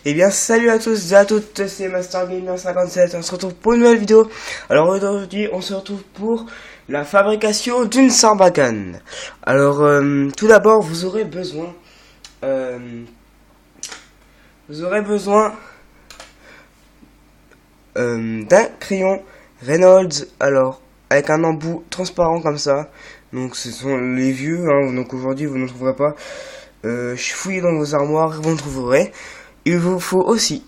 Et bien salut à tous et à toutes, c'est MasterGamer57, on se retrouve pour une nouvelle vidéo. Alors aujourd'hui on se retrouve pour la fabrication d'une sarbacane. Alors tout d'abord vous aurez besoin d'un crayon Reynolds, alors avec un embout transparent comme ça. Donc ce sont les vieux, hein, donc aujourd'hui vous ne trouverez pas. Fouillez dans vos armoires, vous en trouverez. Il vous faut aussi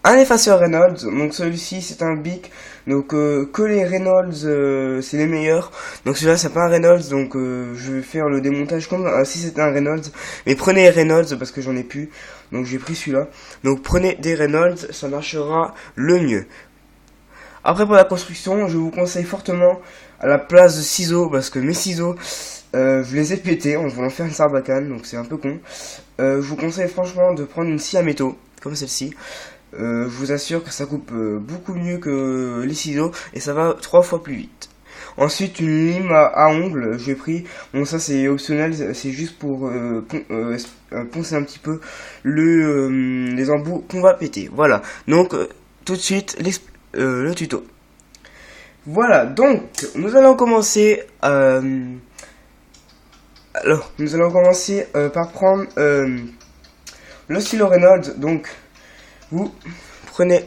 un effaceur Reynolds. Donc celui-ci c'est un Bic. Donc que les Reynolds c'est les meilleurs. Donc celui-là c'est pas un Reynolds. Donc je vais faire le démontage comme si c'était un Reynolds. Mais prenez les Reynolds parce que j'en ai plus. Donc j'ai pris celui-là. Donc prenez des Reynolds, ça marchera le mieux. Après pour la construction, je vous conseille fortement à la place de ciseaux, parce que mes ciseaux, je les ai pétés en voulant faire une sarbacane, donc c'est un peu con. Je vous conseille franchement de prendre une scie à métaux, comme celle-ci. Je vous assure que ça coupe beaucoup mieux que les ciseaux, et ça va 3 fois plus vite. Ensuite, une lime à ongles, j'ai pris, bon ça c'est optionnel, c'est juste pour poncer un petit peu les embouts qu'on va péter. Voilà, donc tout de suite, le tuto. Voilà, donc nous allons commencer par prendre le stylo Reynolds. Donc vous prenez,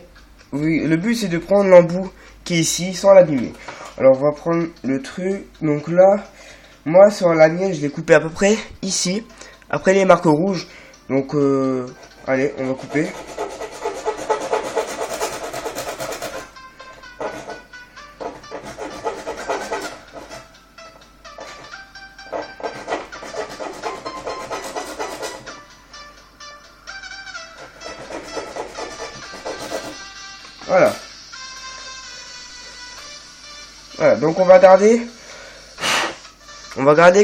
le but c'est de prendre l'embout qui est ici sans l'abîmer. Alors on va prendre le truc. Donc là, moi sur la mienne je l'ai coupé à peu près ici, après les marques rouges. Donc allez, on va couper. Voilà. Voilà, donc on va garder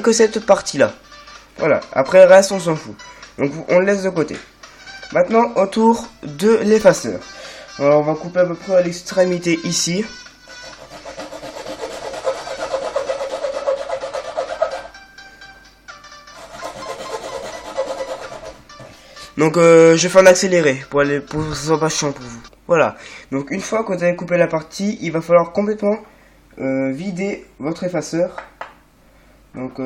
que cette partie là. Voilà, après le reste on s'en fout. Donc on le laisse de côté. Maintenant autour de l'effaceur. Alors on va couper à peu près à l'extrémité ici. Donc je fais en accéléré pour que ce soit pas chiant pour vous. Voilà. Donc une fois que vous avez coupé la partie, il va falloir complètement vider votre effaceur. Donc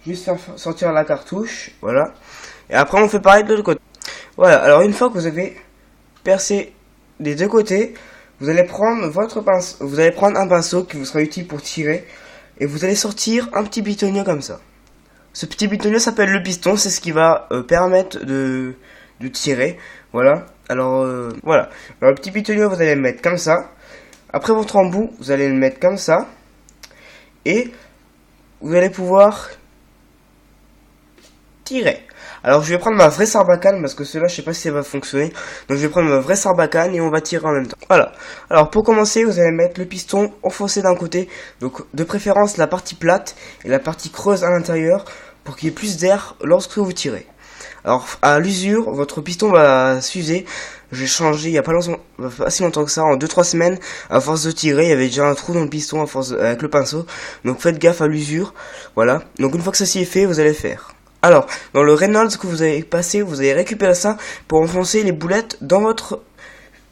juste faire sortir la cartouche. Voilà. Et après on fait pareil de l'autre côté. Voilà. Alors une fois que vous avez percé des deux côtés, vous allez prendre un pinceau qui vous sera utile pour tirer. Et vous allez sortir un petit bitonio comme ça. Ce petit bitonio s'appelle le piston, c'est ce qui va permettre de tirer. Voilà. Alors voilà. Alors le petit bitonio vous allez le mettre comme ça. Après votre embout, vous allez le mettre comme ça. Et vous allez pouvoir tirer. Alors je vais prendre ma vraie sarbacane parce que cela je sais pas si ça va fonctionner. Donc je vais prendre ma vraie sarbacane et on va tirer en même temps. Voilà. Alors pour commencer vous allez mettre le piston enfoncé d'un côté. Donc de préférence la partie plate et la partie creuse à l'intérieur pour qu'il y ait plus d'air lorsque vous tirez. Alors à l'usure votre piston va s'user. J'ai changé il y a pas si longtemps que ça, en 2-3 semaines. À force de tirer il y avait déjà un trou dans le piston avec le pinceau. Donc faites gaffe à l'usure. Voilà. Donc une fois que ceci est fait vous allez faire. Alors, dans le Reynolds que vous avez passé, vous allez récupérer ça pour enfoncer les boulettes dans votre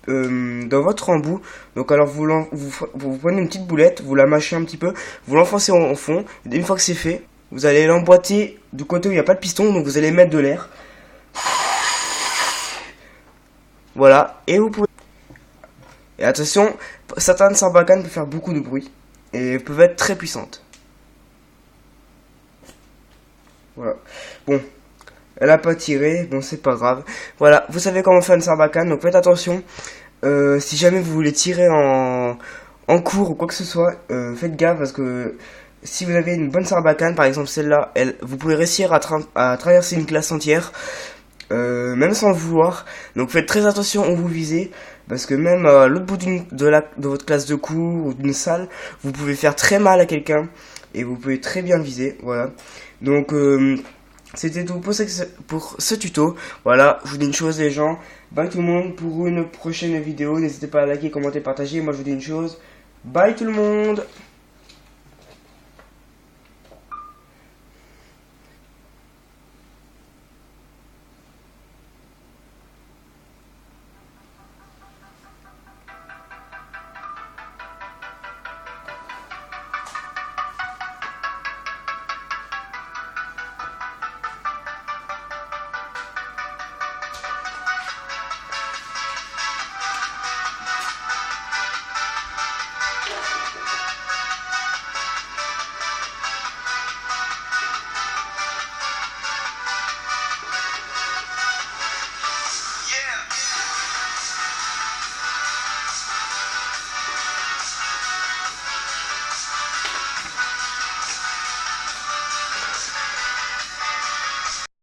embout. Donc alors vous prenez une petite boulette, vous la mâchez un petit peu, vous l'enfoncez au fond. Et une fois que c'est fait, vous allez l'emboîter du côté où il n'y a pas de piston, donc vous allez mettre de l'air. Voilà, et vous pouvez... Et attention, certaines sarbacanes peuvent faire beaucoup de bruit et peuvent être très puissantes. Voilà. Bon, elle a pas tiré, bon c'est pas grave. Voilà, vous savez comment faire une sarbacane, donc faites attention. Si jamais vous voulez tirer en cours ou quoi que ce soit, faites gaffe parce que si vous avez une bonne sarbacane, par exemple celle-là, vous pouvez réussir à traverser une classe entière, même sans le vouloir. Donc faites très attention où vous visez, parce que même à l'autre bout de votre classe de cours ou d'une salle, vous pouvez faire très mal à quelqu'un et vous pouvez très bien viser. Voilà. Donc c'était tout pour ce tuto. Voilà, je vous dis une chose les gens, bye tout le monde pour une prochaine vidéo. N'hésitez pas à liker, commenter, partager. Moi je vous dis une chose, bye tout le monde.